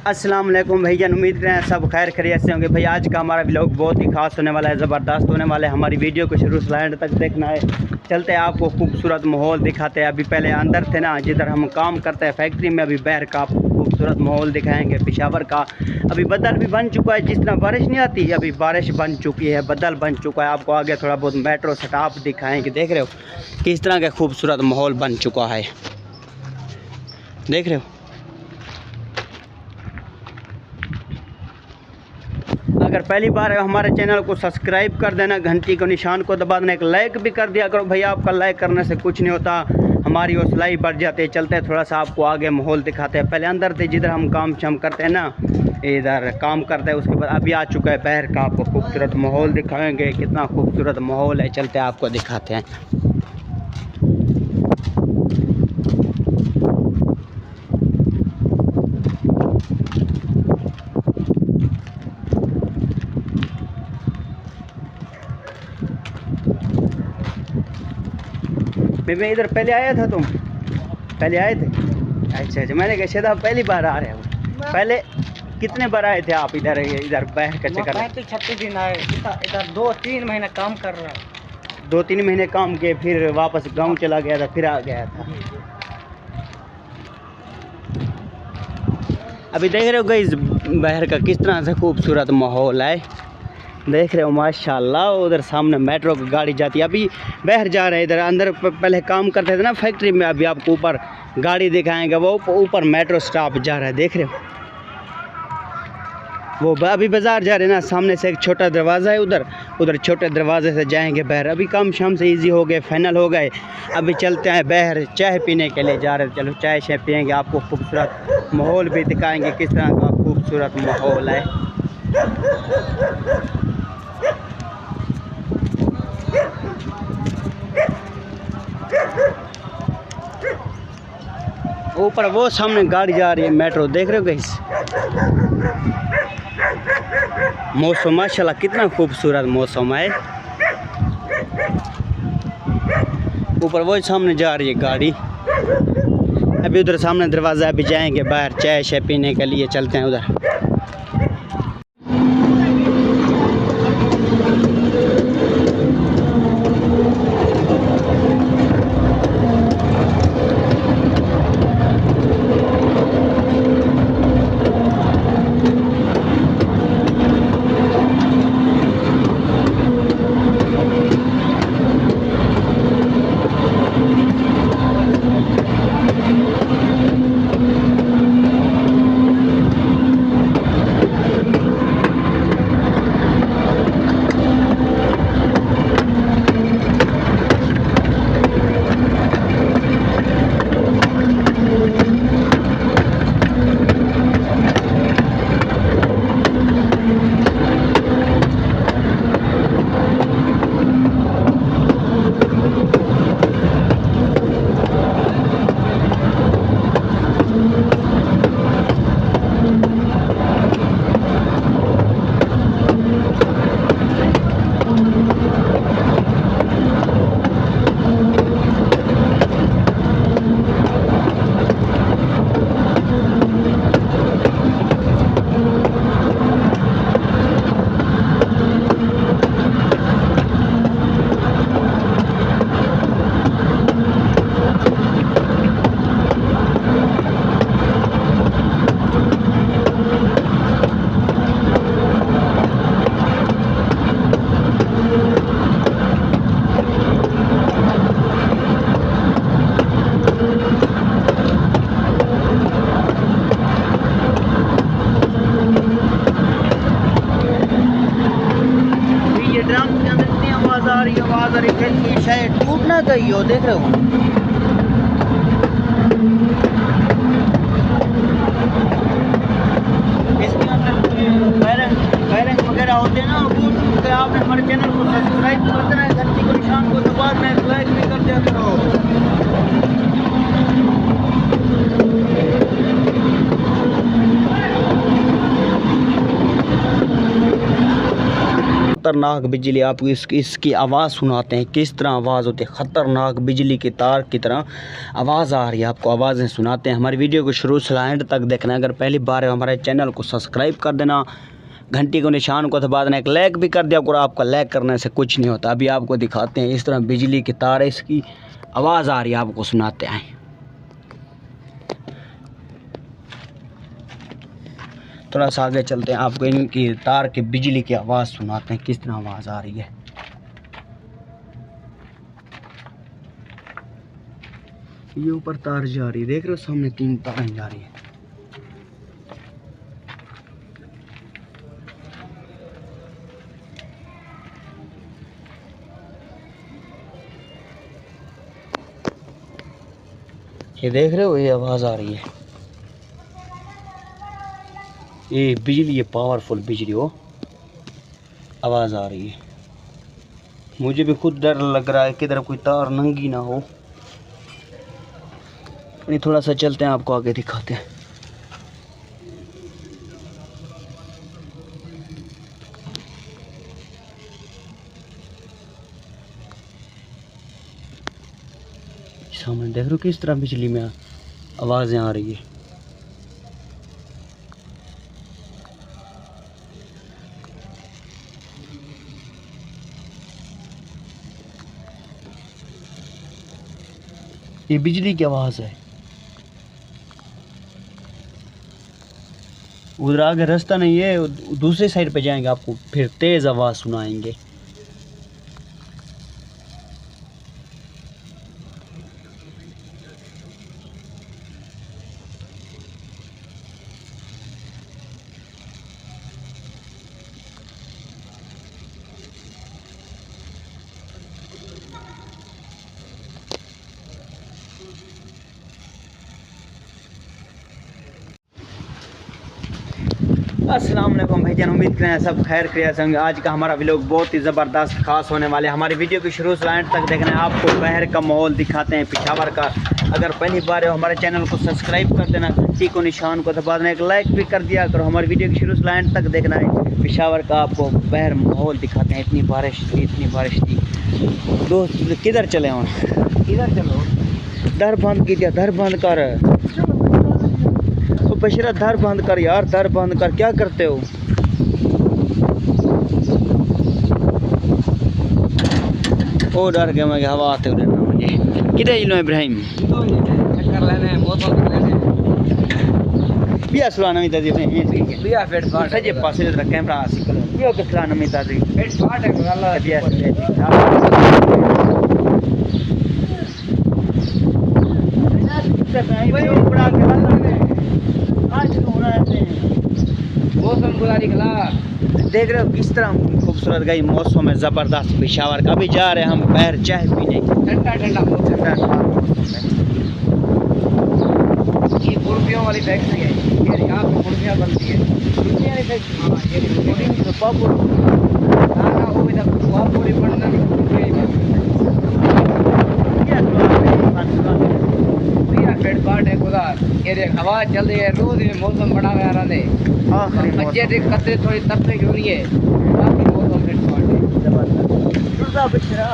अस्सलाम वालेकुम भैया, उम्मीद करें सब खैर खैरियत से होंगे। भाई आज का हमारा व्लॉग बहुत ही खास होने वाला है, ज़बरदस्त होने वाला है। हमारी वीडियो को शुरू से एंड तक देखना है। चलते हैं आपको खूबसूरत माहौल दिखाते हैं। अभी पहले अंदर थे ना, जिधर हम काम करते हैं फैक्ट्री में, अभी बाहर का आपको खूबसूरत माहौल दिखाएंगे पेशावर का। अभी बादल भी बन चुका है, जिस तरह बारिश नहीं आती अभी बारिश बन चुकी है, बादल बन चुका है। आपको आगे थोड़ा बहुत मेट्रो सेटअप दिखाएँगे। देख रहे हो किस तरह का खूबसूरत माहौल बन चुका है, देख रहे हो। अगर पहली बार है हमारे चैनल को सब्सक्राइब कर देना, घंटी को निशान को दबा देना, एक लाइक भी कर दिया करो भैया। आपका लाइक करने से कुछ नहीं होता, हमारी हौसला ही बढ़ जाती है। चलते हैं थोड़ा सा आपको आगे माहौल दिखाते हैं। पहले अंदर थे जिधर हम काम शाम करते हैं ना, इधर काम करते हैं। उसके बाद अभी आ चुका है बाहर का, आपको खूबसूरत माहौल दिखाएंगे। कितना खूबसूरत माहौल है, चलते हैं आपको दिखाते हैं। मैं इधर पहले आया था, तुम पहले आए थे? अच्छा, मैंने कहा शायद आप पहली बार आ रहे हो। पहले कितने बार आए थे आप इधर बाहर का चक्कर? 36 दिन आए इधर, 2-3 महीने काम कर रहा है। 2-3 महीने काम किए, फिर वापस गांव चला गया था, फिर आ गया था। अभी देख रहे हो गाइस बाहर का किस तरह से खूबसूरत माहौल है, देख रहे हो माशाल्लाह। उधर सामने मेट्रो की गाड़ी जाती है। अभी बाहर जा रहे हैं, इधर अंदर पहले काम करते थे ना फैक्ट्री में। अभी आपको ऊपर गाड़ी दिखाएंगे, वो ऊपर मेट्रो स्टॉप जा रहा है, देख रहे हो। वो अभी बाज़ार जा रहे हैं ना, सामने से एक छोटा दरवाज़ा है, उधर छोटे दरवाजे से जाएंगे बाहर। अभी काम शाम से इजी हो गए, फाइनल हो गए। अभी चलते हैं बाहर, चाय पीने के लिए जा रहे हैं। चलो चाय शाय पियेंगे, आपको खूबसूरत माहौल भी दिखाएंगे, किस तरह का खूबसूरत माहौल है। ऊपर वो सामने गाड़ी जा रही है मेट्रो, देख रहे हो गाइस। मौसम माशाल्लाह कितना खूबसूरत मौसम है। ऊपर वो सामने जा रही है गाड़ी। अभी उधर सामने दरवाज़ा, अभी जाएंगे बाहर चाय शाय पीने के लिए, चलते हैं उधर। आवाज़ आ रही है, शायद टूट ना गई हो, देख रहे हो। इसके अंदर वायरस वगैरह होते हैं ना, वो आपने हमारे चैनल को सब्सक्राइब कर देना है, घंटी को निशान को दबा देना है, लाइक भी कर दिया करो। ख़तरनाक बिजली, आपको इसकी आवाज़ सुनाते हैं किस तरह आवाज़ होती है। ख़तरनाक बिजली की तार की तरह आवाज़ आ रही है, आपको आवाज़ें सुनाते हैं। हमारी वीडियो को शुरू से एंड तक देखना। अगर पहली बार है हमारे चैनल को सब्सक्राइब कर देना, घंटी को निशान को दबा देना, एक लाइक भी कर दिया करो, आपका लाइक करने से कुछ नहीं होता। अभी आपको दिखाते हैं इस तरह बिजली की तार है, इसकी आवाज़ आ रही है, आपको सुनाते हैं। थोड़ा सा आगे चलते हैं, आपको इनकी तार की बिजली की आवाज़ सुनाते हैं किस तरह आवाज़ आ रही है। ये ऊपर तार जा रही है, देख रहे हो सामने 3 तारें जा रही है। ये देख रहे हो, ये आवाज़ आ रही है, ये बिजली, ये पावरफुल बिजली हो, आवाज़ आ रही है। मुझे भी खुद डर लग रहा है किधर कोई तार नंगी ना हो। ये थोड़ा सा चलते हैं, आपको आगे दिखाते हैं। सामने देख रहे हो किस तरह बिजली में आवाज़ें आ रही है। ये बिजली की आवाज़ है। उधर आगे रास्ता नहीं है, दूसरे साइड पे जाएंगे, आपको फिर तेज़ आवाज़ सुनाएंगे। अस्सलाम वालेकुम भाईजान, उम्मीद करें सब खैर खैरियत होंगे। आज का हमारा व्लॉग बहुत ही ज़बरदस्त खास होने वाले हैं। हमारी वीडियो की शुरू से एंड तक देखना है, आपको बाहर का माहौल दिखाते हैं पेशावर का। अगर पहली बार हो हमारे चैनल को सब्सक्राइब कर देना, घंटी को निशान को दबा देना, एक लाइक भी कर दिया करो। हमारी वीडियो की शुरू से एंड तक देखना है, पेशावर का आपको बाहर माहौल दिखाते हैं। इतनी बारिश थी। दोस्त किधर चले हो? इधर चलो, दर बंद कीजिए, दर बंद कर। तो बशीरा दर बंद कर यार, दर बंद कर, क्या करते हो? ओ डर गया मैं, हवा आते हुए ना मुझे। किधर जिलो इब्राहिम? चक्कर लेने, बोतल लेने। बिया सुलाना में ताजी ने बिया फेट फाट सजे पासे तेरा कैमरा आसी करो। बिया के सुलाना में ताजी फेट फाट है गल्ला बिया बड़ा के आज होना है। मौसम गुजारी खला देख रहे हो किस तरह खूबसूरत गई मौसम है, ज़बरदस्त पेशावर का। अभी जा रहे हैं हम बाहर चाय पीने, ठंडा मौसम। ये कुर्सियों वाली फैक्ट्री है, ये यहाँ पे कुर्सियाँ बनती है। कुर्सियाँ वाली फैक्ट्री, हाँ ये पापुड़ ना वो भी तब पापुड़ ही बनना पेट पाट है खुदा। ये देख हवा चल रही है, रोज ये मौसम बड़ा हुआ रहा है। बच्चे देख कतरे थोड़ी तपने की हो रही है, बाकी मौसम पेट पाट है जबरदस्त। बच्चा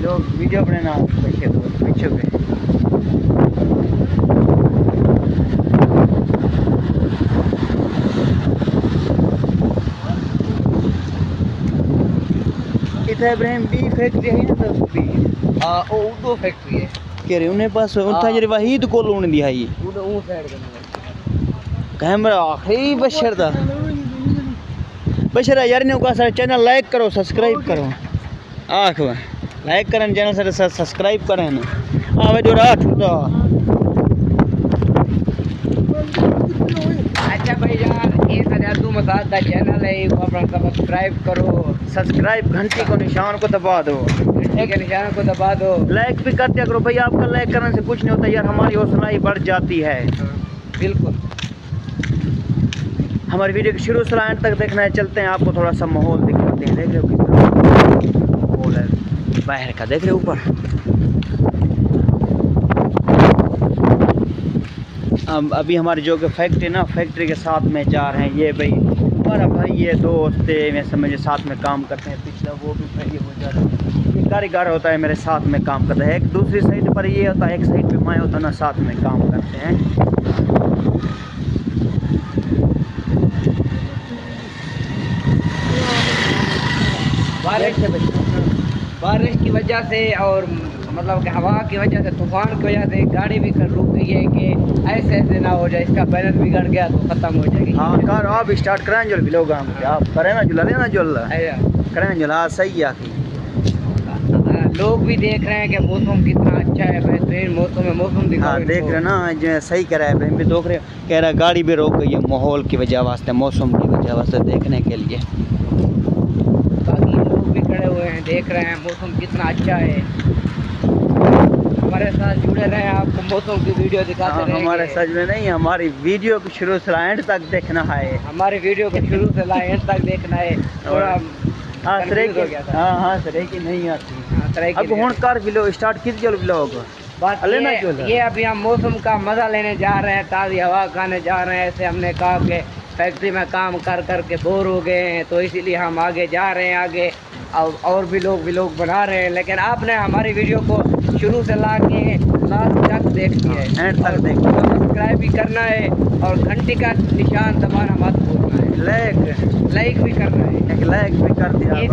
लोग वीडियो बनाना पीछे पे इधर इब्राहिम बी फैक्ट्री है ना, तो बी हाँ वो दो फैक्ट्री है कह रहे उन्हें पास उनका जरी वहीद को लोन दिया है। वो साइड करना कैमरा आखिरी बशरा यार ने का सारे चैनल लाइक करो, सब्सक्राइब करो। आख लाइक करन चैनल से सब्सक्राइब करें ना। आवे जो रात तो अच्छा भाई यार, ये सजादू मसाज का चैनल है, इसको अपना सब्सक्राइब करो। सब्सक्राइब घंटी को निशान को दबा दो, घंटी के निशान को दबा दो, लाइक भी कर दिया करो भाई। आपका लाइक करने से कुछ नहीं होता यार, हमारी हौसला ही बढ़ जाती है। बिल्कुल। हमारी वीडियो की शुरू से एंड तक देखना है। चलते हैं, आपको थोड़ा सा माहौल दिखाते हैं। देख रहे हो किस तरह माहौल है बाहर का, देख रहे हो ऊपर। अभी हमारी जो कि फैक्ट्री ना, फैक्ट्री के साथ में जा रहे हैं। ये भाई हमारा भाई ये दोस्त है, मैं समझे साथ में काम करते हैं। पिछला वो भी भाई वो ज़्यादा ये कारीगर होता है, मेरे साथ में काम करता है। एक दूसरी साइड पर ये होता है, एक साइड पे मैं होता है ना, साथ में काम करते हैं। बारिश की वजह से और मतलब कि हवा की वजह से, तूफान की वजह से गाड़ी भी रुक गई है कि ऐसे ऐसे ना हो जाए, इसका बैलेंस बिगड़ गया तो ख़त्म हो जाएगी। हाँ कार आप स्टार्ट करें जो भी लोग आप करें ना, जुला लेना जुल करें जुला सही है। लोग भी देख रहे हैं कि मौसम कितना अच्छा है, बेहतरीन मौसम है। मौसम दिखा हाँ देख रहे ना, जो सही कह रहा है भाई भी देख रहे, कह रहा गाड़ी भी रोक गई है माहौल की वजह वास्ते, मौसम की वजह वास्ते देखने के लिए। बाकी लोग भी खड़े हुए हैं, देख रहे हैं मौसम कितना अच्छा है। हमारे साथ जुड़े रहे, आपको मौसम की वीडियो दिखाते रहेंगे। हमारे साथ में नहीं, हमारी वीडियो को शुरू से एंड तक देखना है। हमारी वीडियो को शुरू से एंड तक देखना है। थोड़ा हाँ सर की नहीं आती। अब हुण कर बिलो स्टार्ट किस जो ब्लॉग बात ये अभी हम मौसम का मज़ा लेने जा रहे हैं, ताज़ी हवा खाने जा रहे हैं। ऐसे हमने कहा कि फैक्ट्री में काम कर कर के बोर हो गए हैं, तो इसीलिए हम आगे जा रहे हैं। आगे और भी लोग बना रहे हैं, लेकिन आपने हमारी वीडियो को शुरू से ला के लास्ट तक देखनी है, एंड तक देखना है, सब्सक्राइब भी करना है और घंटी का निशान दबाना मत भूलना है। लाइक भी करना है, एक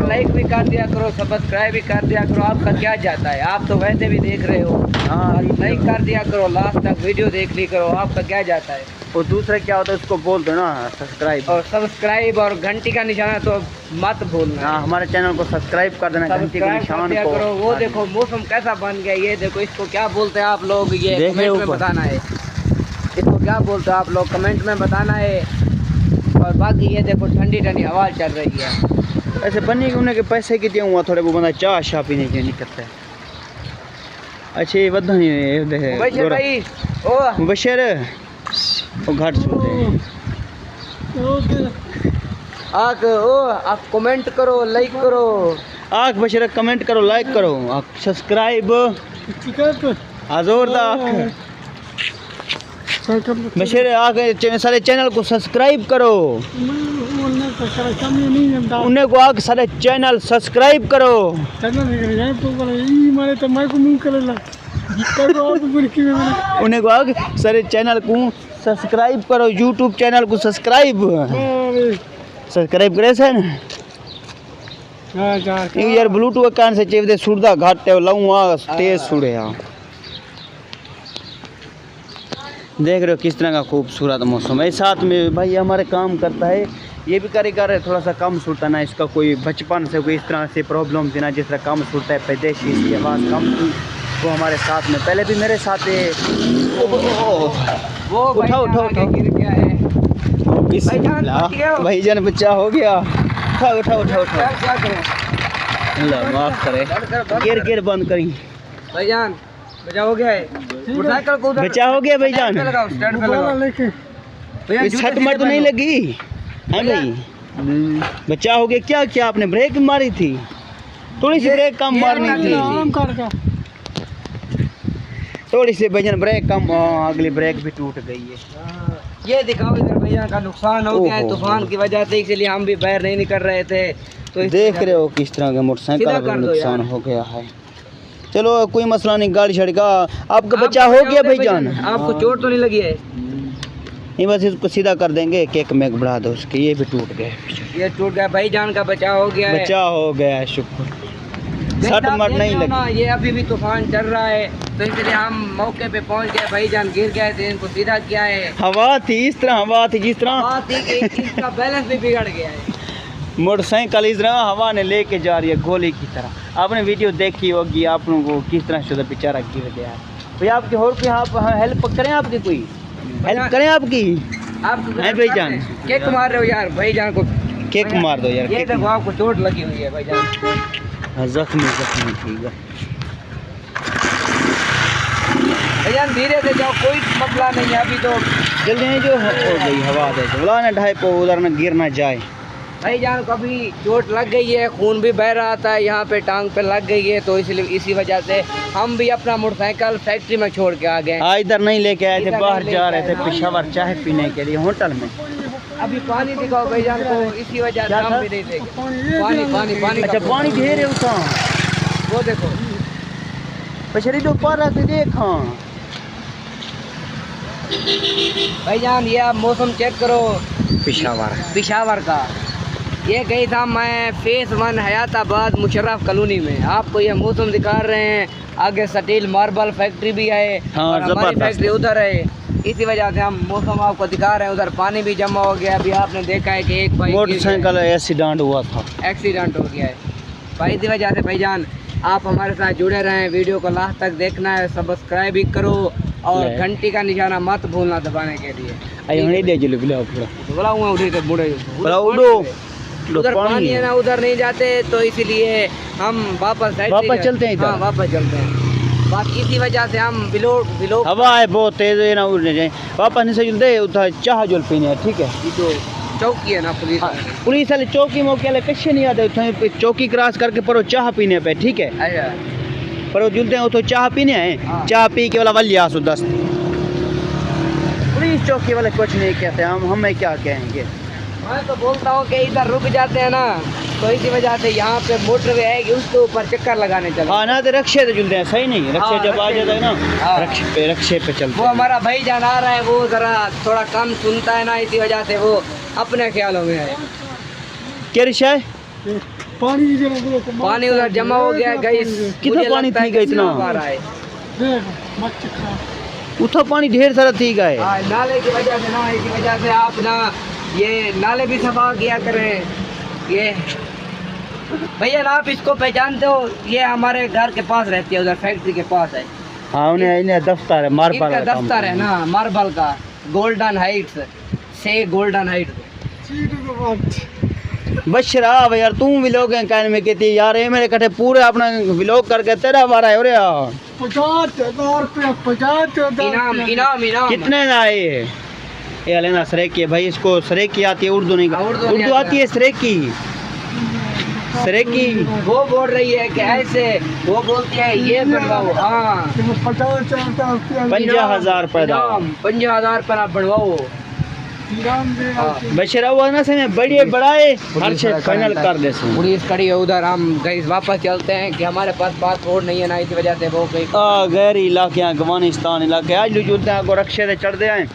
लाइक भी कर दिया करो, सब्सक्राइब भी कर दिया करो। आपका क्या जाता है, आप तो वैसे भी देख रहे हो। हाँ लाइक कर दिया करो, लास्ट तक वीडियो देख ली करो, आपका क्या जाता है। और दूसरा क्या होता है उसको बोल दो ना, सब्सक्राइब और घंटी का निशान तो मत भूलना। हाँ हमारे चैनल को सब्सक्राइब कर देना, घंटी के निशान को करो। वो देखो मौसम कैसा बन गया, ये देखो, इसको क्या बोलते हैं आप लोग, ये कमेंट में बताना है। इसको क्या बोलते हैं आप लोग, कमेंट में बताना है। और बाकी ये देखो ठंडी ठंडी हवा चल रही है। ऐसे बनी उन्हें के पैसे कितने हुआ, थोड़े वो बंदा चाय शाह पीने के नहीं करता है। अच्छा ये बदन भाई ओ बशर वो घाट आप कमेंट करो, लाइक करो। आख बशर कमेंट करो, लाइक करो, सब्सक्राइब जोरदार बशर आग सारे चैनल को सब्सक्राइब करो। उन्हें को आग सारे चैनल सब्सक्राइब करो। उन्हें को आग सारे चैनल को सब्सक्राइब करो, यूट्यूब चैनल को सब्सक्राइब करे सर यार। ब्लूटूथ कान से चेवदे सुरदा घाट लाऊं तेज सुड़े। देख रहे हो किस तरह का खूबसूरत मौसम है। साथ में भाई हमारे काम करता है, ये भी कारीगर है, थोड़ा सा कम सुनता ना, इसका कोई बचपन से कोई इस तरह से प्रॉब्लम थी ना, जिस तरह कम सुनता है पैदाइशी, इसकी आवाज़ कम थी। वो हमारे साथ में पहले भी मेरे साथ वो उठाओ गिर गया है भाईजान, बच्चा हो गया। उठाओ क्या करें, अल्लाह माफ करे, गिर बंद करी भाईजान। बचा हो गया है, मोटरसाइकिल को बचा हो गया भाईजान। स्टैंड पे लगाओ छत मर तो नहीं लगी है भाई, बचा हो गया। क्या क्या आपने ब्रेक मारी थी, थोड़ी सी ब्रेक कम मारनी थी, थोड़ी सी भाईजान ब्रेक कम। अगली ब्रेक भी टूट गई है। ये दिखाओ इधर भैया का नुकसान हो गया है तूफान की वजह से, इसलिए हम भी बाहर नहीं निकल रहे थे। तो देख रहे हो किस तरह का मोटरसाइकिल का नुकसान हो गया है। चलो कोई मसला नहीं, गाड़ी छड़का। आपका बच्चा हो गया भाईजान, आपको चोट तो नहीं लगी है? नहीं बस इसको सीधा कर देंगे, केक में बढ़ा दो उसके। ये भी टूट गए, ये टूट गया भाईजान का बचाव हो गया है। बचाव हो गया है, शुक्र। सट मट नहीं लगी। ये अभी भी तूफान चल रहा है, तो इसलिए हम मौके पे पहुंच गए। भाईजान गिर गए थे, इनको सीधा किया है। हवा थी इस तरह, हवा थी जिस तरह इसका बैलेंस भी बिगड़ गया है। मोटरसाइकिल इस तरह हवा ने लेके जा रही है गोली की तरह। आपने वीडियो देखी होगी, आप लोगों को किस तरह से बेचारा गिर गया है। भैया आपकी और कोई आप हेल्प करें, आपकी कोई हेल्प करें आपकी? आप भाईजान केक मार रहे हो यार, भाईजान को केक मार दो यार। ये देखो आपको चोट लगी हुई है भाईजान, जख्मी ठीक है भाईजान। धीरे से जाओ, कोई मसला नहीं है अभी तो। जल्दी जो हो गई हवा दे बोला ना, ढाई पे उधर न गिर ना जाए। भाईजान को अभी चोट लग गई है, खून भी बह रहा था, यहाँ पे टांग पे लग गई है, तो इसलिए इसी वजह से हम भी अपना मोटरसाइकिल फैक्ट्री में छोड़ के आ गए। इधर नहीं लेके आए थे, बाहर जा रहे थे पेशावर चाय पीने के लिए होटल में। अभी पानी दिखाओ भाईजान को, इसी वजह से हम भी नहीं देंगे। पानी पानी पानी अच्छा पानी ढेर है उतना, वो देखो पछड़ी तो ऊपर रख देखा भाईजान। ये आप मौसम चेक करो पिशावर का। ये गई था मैं फेस 1 हयाताबाद मुशर्रफ कॉलोनी में, आपको ये मौसम दिखा रहे हैं। आगे स्टील मार्बल फैक्ट्री भी है और हमारी फैक्ट्री उधर है, इसी वजह से हम मौसम आपको दिखा रहे हैं। उधर पानी भी जमा हो गया। अभी आपने देखा है कि एक भाई मोटरसाइकिल एक्सीडेंट हुआ था, एक्सीडेंट हो गया है भाई। इसी वजह से भाईजान आप हमारे साथ जुड़े रहें, वीडियो को लास्ट तक देखना है, सब्सक्राइब भी करो और घंटी का निशाना मत भूलना दबाने के लिए। उधर पानी है ना, उधर नहीं जाते तो इसीलिए हम वापस चलते हैं। हाँ वापस चलते हैं। बाकी इसी वजह से हम बिलो हवा है बहुत तेज है ना, उड़ने जाए वापस नहीं से जल्दी उधर चाह जल पीने है। ठीक है, जो चौकी है ना पुलिस पुलिस वाले चौकी मौके वाले कच्चे नहीं आते, उधर चौकी क्रॉस करके पर चाह पीने पे। ठीक है, पर वो जुलते हैं उधर चाह पीने हैं। चाह पी के वाला वलिया सो 10 पुलिस चौकी वाले कुछ नहीं कहते, हम हमें क्या कहेंगे। मैं तो बोलता हूँ कि इधर रुक जाते हैं ना, तो इसी वजह से यहाँ पे मोटरवे है, उसके ऊपर चक्कर लगाने चले। हाँ ना, तो रक्षे तो जुलते हैं, सही नहीं रक्षे जब आ जाता है ना, रक्षे पे चलते। वो हमारा भाई जान आ रहा है, वो जरा थोड़ा कम सुनता है ना, इसी वजह से वो अपने ख्यालों में है। क्या रिश्ता है? पानी उधर जमा हो गया गाइस। कितना पानी थी गया इतना? उतना पानी ढेर सारा थी गया है नाले की वजह से ना, इसी वजह से आप ना ये नाले भी सफा किया करें। ये भैया ना आप इसको पहचानते हो, ये हमारे घर के पास रहती है, उधर फैक्ट्री के पास है। हाँ, उन्हें दफ्तर है, मार्बल का दफ्तर है ना, मार्बल का, गोल्डन हाइट्स से गोल्डन हाइट्स। बशरा यार तू व्लॉग कहने में कहती यार ये मेरे कटे पूरे अपना व्लॉग करके तेरा बारा है यार। 50,000 इनाम इनाम इनाम कितने ना ये लेना सरेकी भाई, इसको सरेकी आती है, उर्दू नहीं, उर्दू आती है सरेकी। सरेकी वो बोल रही है कि ऐसे, वो बोलती है ये बनवाओ। हाँ 50,000 रुपये 50,000 रुपये बनवाओ। बशरा हुआ ना से बड़े बढ़ाए हर चीज फाइनल कर दे। पुलिस खड़ी है उधर, हम गई वापस चलते हैं कि हमारे पास पासपोर्ट नहीं है ना, इसी वजह से वो गई गैर इलाके अफगानिस्तान इलाके आज जुलते हैं, रक्षे से चढ़ दे आए।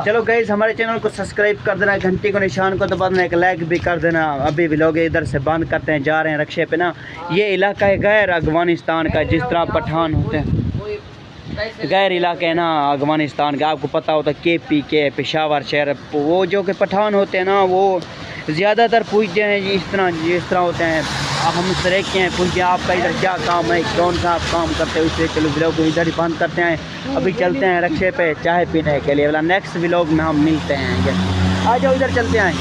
चलो गाइस हमारे चैनल को सब्सक्राइब कर देना, घंटी को निशान को दबा देना, एक लाइक भी कर देना। अभी व्लॉग इधर से बंद करते हैं, जा रहे हैं रक्षे पे ना। ये इलाका है गैर अफगानिस्तान का, जिस तरह पठान होते हैं गैर इलाके है ना अफगानिस्तान का, आपको पता होता KP के पेशावर शहर, वो जो कि पठान होते हैं ना, वो ज़्यादातर पूछते हैं जिस तरह होते हैं। अब हम सरेके हैं, पूछते हैं आपका इधर क्या काम है, कौन सा आप काम करते हैं, उससे चलो व्लॉग को इधर ही बंद करते हैं। अभी चलते हैं रक्षे पे चाय पीने के लिए, वाला नेक्स्ट व्लॉग में हम मिलते हैं। आ जाओ इधर चलते हैं।